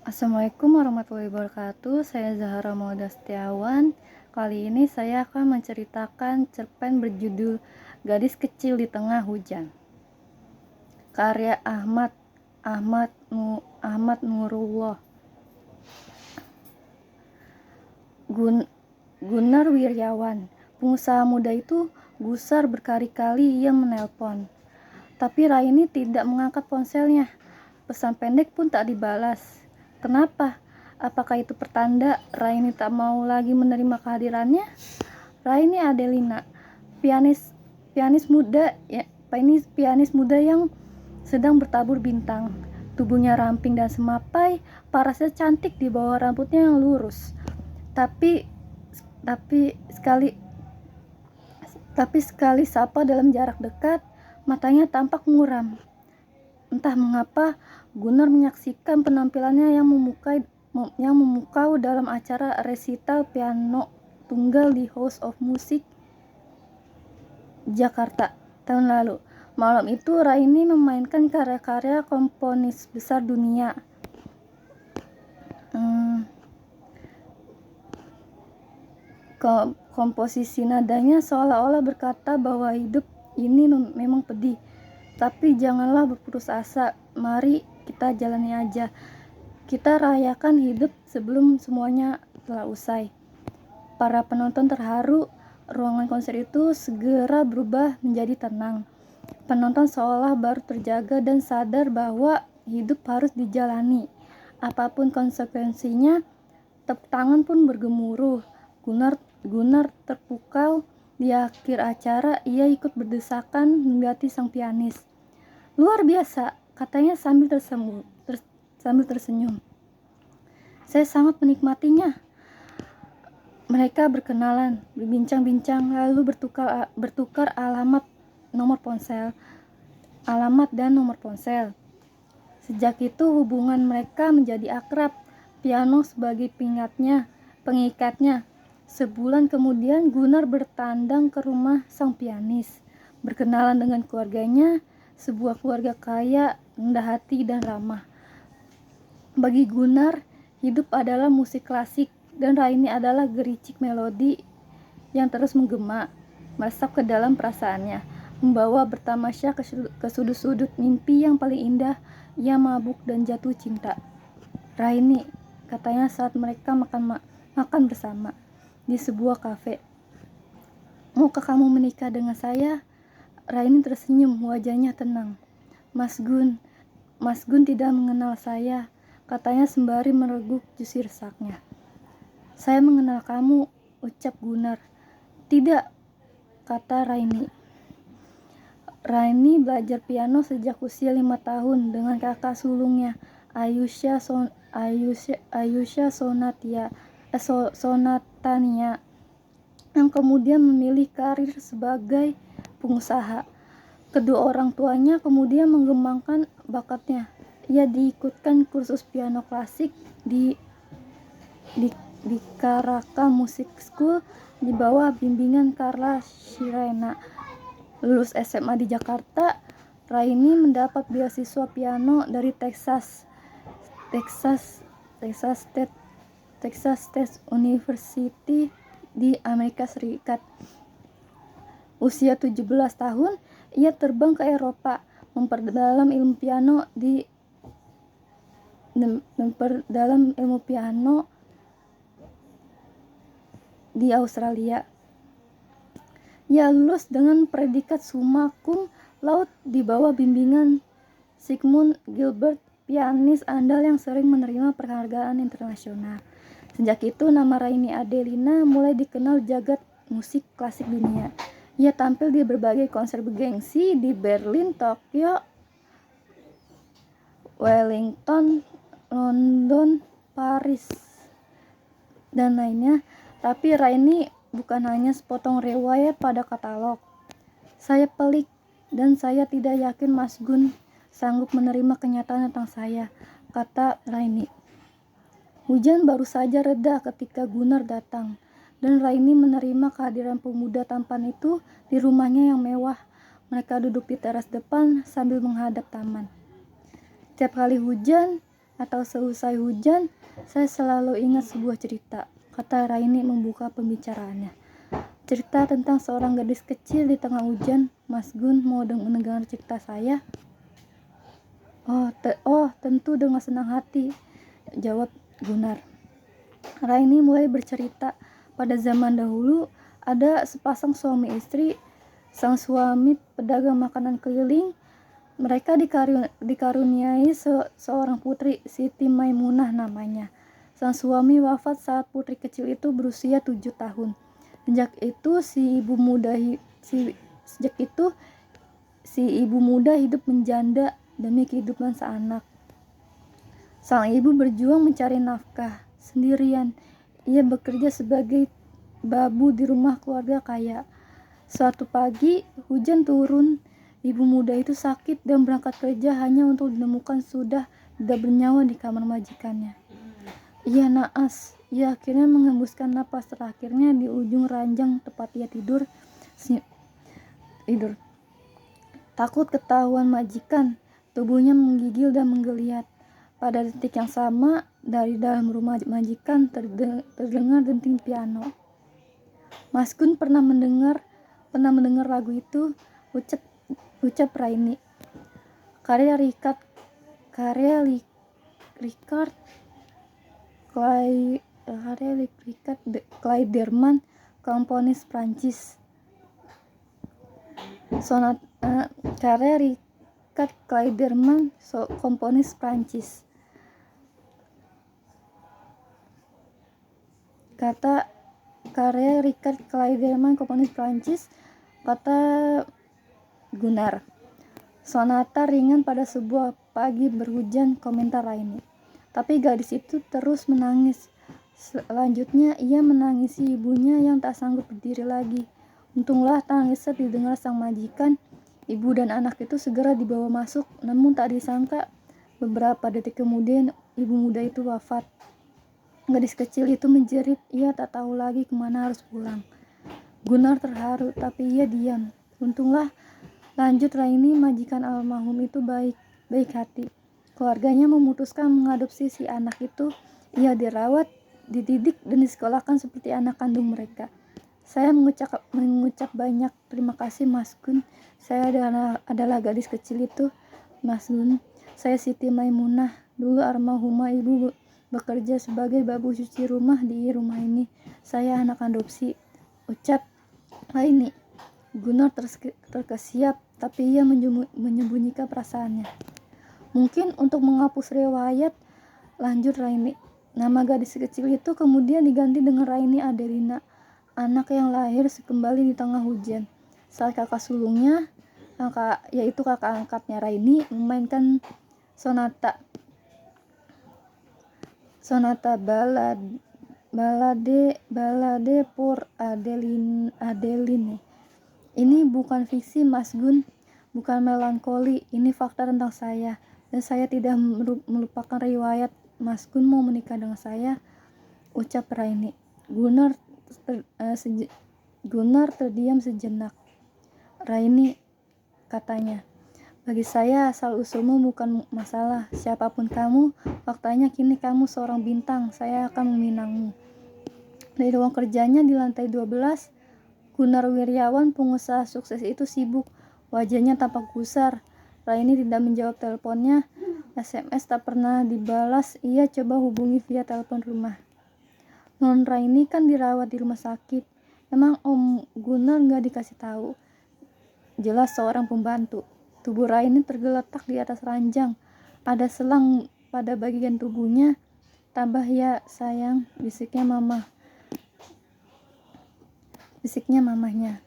Assalamualaikum warahmatullahi wabarakatuh. Saya Zahra Mauda Setiawan. Kali ini saya akan menceritakan cerpen berjudul Gadis Kecil di Tengah Hujan. Karya Ahmad Nurullah. Gunnar Wiryawan. Pengusaha muda itu gusar berkali-kali ia menelpon. Tapi Raini tidak mengangkat ponselnya. Pesan pendek pun tak dibalas. Kenapa? Apakah itu pertanda Raini tak mau lagi menerima kehadirannya? Raini Adelina, pianis muda yang sedang bertabur bintang. Tubuhnya ramping dan semapai, parasnya cantik di bawah rambutnya yang lurus. Tapi sekali sapa dalam jarak dekat, matanya tampak muram. Entah mengapa, Gunnar menyaksikan penampilannya yang memukau dalam acara resital piano tunggal di House of Music, Jakarta, tahun lalu. Malam itu, Raini memainkan karya-karya komponis besar dunia. Komposisi nadanya seolah-olah berkata bahwa hidup ini memang pedih. Tapi janganlah berputus asa, mari kita jalani aja. Kita rayakan hidup sebelum semuanya telah usai. Para penonton terharu, ruangan konser itu segera berubah menjadi tenang. Penonton seolah baru terjaga dan sadar bahwa hidup harus dijalani. Apapun konsekuensinya, tepuk tangan pun bergemuruh. Gunnar terpukau. Di akhir acara, ia ikut berdesakan mendekati sang pianis. Luar biasa, katanya sambil tersenyum. Saya sangat menikmatinya. Mereka berkenalan, berbincang-bincang, lalu bertukar alamat dan nomor ponsel. Sejak itu hubungan mereka menjadi akrab. Piano sebagai pengikatnya. Sebulan kemudian Gunnar bertandang ke rumah sang pianis, berkenalan dengan keluarganya, sebuah keluarga kaya, rendah hati dan ramah. Bagi Gunnar, hidup adalah musik klasik dan Raini adalah gericik melodi yang terus menggema, meresap ke dalam perasaannya, membawa bertamasya ke sudut-sudut mimpi yang paling indah. Ia mabuk dan jatuh cinta. Raini, katanya saat mereka makan bersama di sebuah kafe. Maukah kamu menikah dengan saya? Raini tersenyum, wajahnya tenang. Mas Gun tidak mengenal saya, katanya sembari mereguk jus resaknya. Saya mengenal kamu, ucap Gunnar. Tidak, kata Raini. Raini belajar piano sejak usia 5 tahun dengan kakak sulungnya, Ayusha Sonatania, yang kemudian memilih karir sebagai pengusaha. Kedua orang tuanya kemudian mengembangkan bakatnya. Ia diikutkan kursus piano klasik di Caracas Music School di bawah bimbingan Carla Shirena. Lulus SMA di Jakarta, Raini mendapat beasiswa piano dari Texas State University di Amerika Serikat. Usia 17 tahun, ia terbang ke Eropa, memperdalam ilmu piano di Australia. Ia lulus dengan predikat summa cum laude di bawah bimbingan Sigmund Gilbert, pianis andal yang sering menerima penghargaan internasional. Sejak itu, nama Raini Adelina mulai dikenal jagat musik klasik dunia. Ia tampil di berbagai konser bergengsi di Berlin, Tokyo, Wellington, London, Paris, dan lainnya. Tapi Raini bukan hanya sepotong riwayat pada katalog. Saya pelik dan saya tidak yakin Mas Gun sanggup menerima kenyataan tentang saya, kata Raini. Hujan baru saja reda ketika Gunnar datang, dan Raini menerima kehadiran pemuda tampan itu di rumahnya yang mewah. Mereka duduk di teras depan sambil menghadap taman. Setiap kali hujan, atau seusai hujan, saya selalu ingat sebuah cerita, kata Raini membuka pembicaraannya. Cerita tentang seorang gadis kecil di tengah hujan. Mas Gun mau mendengar cerita saya? Oh, tentu dengan senang hati, jawab Gunnar. Raini mulai bercerita. Pada zaman dahulu, ada sepasang suami istri. Sang suami pedagang makanan keliling. Mereka dikaruniai seorang putri, Siti Maimunah namanya. Sang suami wafat saat putri kecil itu berusia 7 tahun. Sejak itu si ibu muda hidup menjanda demi kehidupan seanak. Sang ibu berjuang mencari nafkah sendirian. Ia bekerja sebagai babu di rumah keluarga kaya. Suatu pagi, hujan turun. Ibu muda itu sakit dan berangkat kerja hanya untuk ditemukan sudah tidak bernyawa di kamar majikannya. Ia naas. Ia akhirnya menghembuskan napas terakhirnya di ujung ranjang tempat ia tidur. Takut ketahuan majikan, tubuhnya menggigil dan menggeliat. Pada detik yang sama, dari dalam rumah majikan terdengar denting piano. Mas Gun pernah mendengar lagu itu, ucap Raini. Karya Richard Clayderman, komponis Prancis. Karya Richard Clayderman, komponis Prancis. Karya Richard Clayderman, komponis Prancis, kata Gunnar. Sonata ringan pada sebuah pagi berhujan, komentar Raini. Tapi gadis itu terus menangis. Selanjutnya ia menangisi ibunya yang tak sanggup berdiri lagi. Untunglah tangisnya didengar sang majikan. Ibu dan anak itu segera dibawa masuk, namun tak disangka beberapa detik kemudian ibu muda itu wafat. Gadis kecil itu menjerit. Ia tak tahu lagi kemana harus pulang. Gunnar terharu, tapi ia diam. Untunglah, lanjut Raini, majikan almarhum itu baik hati. Keluarganya memutuskan mengadopsi si anak itu. Ia dirawat, dididik, dan disekolahkan seperti anak kandung mereka. Saya mengucap banyak terima kasih Mas Gun. Saya adalah gadis kecil itu, Mas Gun. Saya Siti Maimunah. Dulu almarhumah ibu bekerja sebagai babu cuci rumah di rumah ini. Saya anak adopsi, ucap Raini. Gunnar terkesiap, tapi ia menyembunyikan perasaannya. Mungkin untuk menghapus riwayat, lanjut Raini. Nama gadis kecil itu kemudian diganti dengan Raini Adelina, anak yang lahir kembali di tengah hujan. Saat kakak sulungnya, yaitu kakak angkatnya Raini, memainkan sonata balade pour Adeline. Ini bukan fiksi Mas Gun, bukan melankoli, ini fakta tentang saya. Dan saya tidak melupakan riwayat. Mas Gun mau menikah dengan saya, ucap Raini. Gunnar terdiam sejenak. Raini, katanya, bagi saya asal usulmu bukan masalah. Siapapun kamu, faktanya kini kamu seorang bintang. Saya akan meminangmu. Di ruang kerjanya di lantai 12, Gunnar Wiryawan, pengusaha sukses itu sibuk. Wajahnya tampak gusar. Raini tidak menjawab teleponnya. SMS tak pernah dibalas. Ia coba hubungi via telepon rumah. Non Raini kan dirawat di rumah sakit. Emang Om Gunnar gak dikasih tahu? Jelas seorang pembantu. Tubuh Raini tergeletak di atas ranjang. Ada selang pada bagian tubuhnya. Tabah ya sayang, bisiknya mamahnya.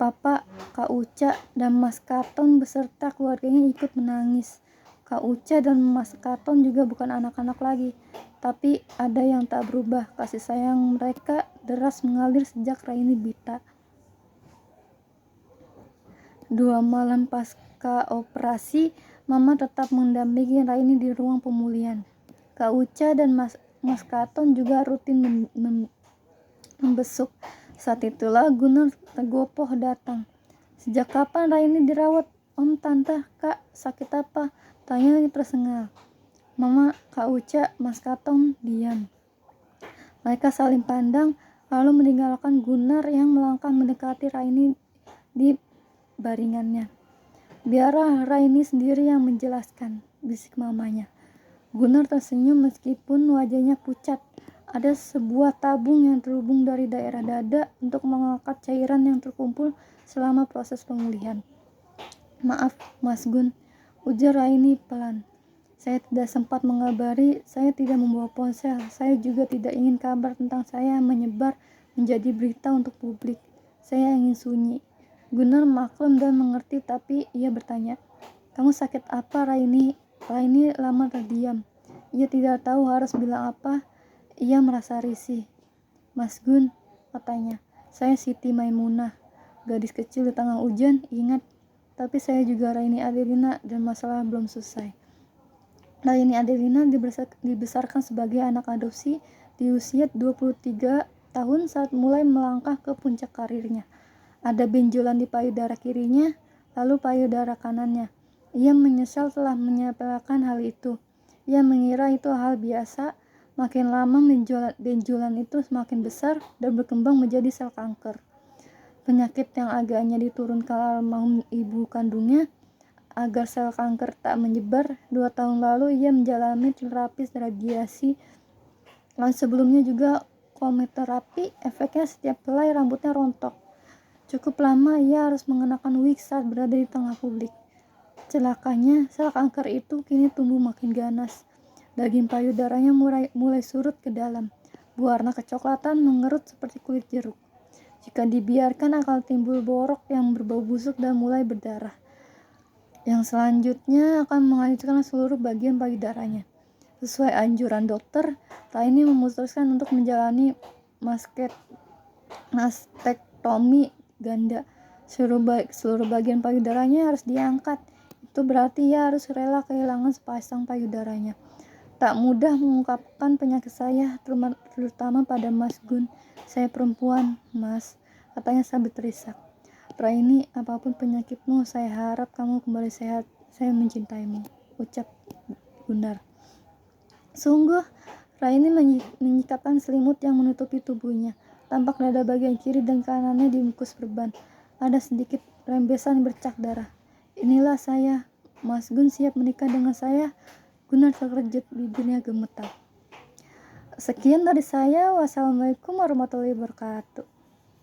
Papa, Kak Uca, dan Mas Katon beserta keluarganya ikut menangis. Kak Uca dan Mas Katon juga bukan anak-anak lagi, tapi ada yang tak berubah. Kasih sayang mereka deras mengalir sejak Raini Bita. 2 malam pasca operasi, Mama tetap mendampingi Raini di ruang pemulihan. Kak Uca dan Mas Katon juga rutin membesuk. Saat itulah Gunnar Tegopoh datang. Sejak kapan Raini dirawat? Om, Tante, Kak, sakit apa? Tanya tersengal. Mama, Kak Uca, Mas Katong diam. Mereka saling pandang, lalu meninggalkan Gunnar yang melangkah mendekati Raini di baringannya. Biarlah Raini sendiri yang menjelaskan, bisik mamanya. Gunnar tersenyum meskipun wajahnya pucat. Ada sebuah tabung yang terhubung dari daerah dada untuk mengangkat cairan yang terkumpul selama proses pemulihan. Maaf, Mas Gun, ujar Raini pelan. Saya tidak sempat mengabari, saya tidak membawa ponsel, saya juga tidak ingin kabar tentang saya menyebar menjadi berita untuk publik. Saya ingin sunyi. Gunnar maklum dan mengerti, tapi ia bertanya, kamu sakit apa, Raini? Raini lama terdiam. Ia tidak tahu harus bilang apa. Ia merasa risih. Mas Gun, katanya, saya Siti Maimunah, gadis kecil di tengah hujan, ingat. Tapi saya juga Raini Adelina dan masalah belum selesai. Raini Adelina dibesarkan sebagai anak adopsi di usia 23 tahun saat mulai melangkah ke puncak karirnya. Ada benjolan di payudara kirinya, lalu payudara kanannya. Ia menyesal telah menyepelekan hal itu. Ia mengira itu hal biasa. Makin lama benjolan itu semakin besar dan berkembang menjadi sel kanker. Penyakit yang agaknya diturunkan almarhum ibu kandungnya agar sel kanker tak menyebar. 2 tahun lalu ia menjalani terapi radiasi, dan sebelumnya juga kemoterapi. Efeknya setiap helai rambutnya rontok. Cukup lama ia harus mengenakan wig saat berada di tengah publik. Celakanya, sel kanker itu kini tumbuh makin ganas. Daging payudaranya mulai surut ke dalam. Berwarna kecoklatan mengerut seperti kulit jeruk. Jika dibiarkan akan timbul borok yang berbau busuk dan mulai berdarah, yang selanjutnya akan menghancurkan seluruh bagian payudaranya. Sesuai anjuran dokter, Raini memutuskan untuk menjalani mastektomi ganda. Seluruh bagian payudaranya harus diangkat. Itu berarti ia harus rela kehilangan sepasang payudaranya. Tak mudah mengungkapkan penyakit saya, terutama pada Mas Gun. Saya perempuan, Mas, katanya sambil terisak. Raini, apapun penyakitmu, saya harap kamu kembali sehat. Saya mencintaimu, ucap Gunnar. Sungguh, Raini menyikapkan selimut yang menutupi tubuhnya. Tampak dada bagian kiri dan kanannya dibungkus perban. Ada sedikit rembesan bercak darah. Inilah saya, Mas Gun siap menikah dengan saya. Gunnar terkejut, bibirnya gemetar. Sekian dari saya. Wassalamualaikum warahmatullahi wabarakatuh.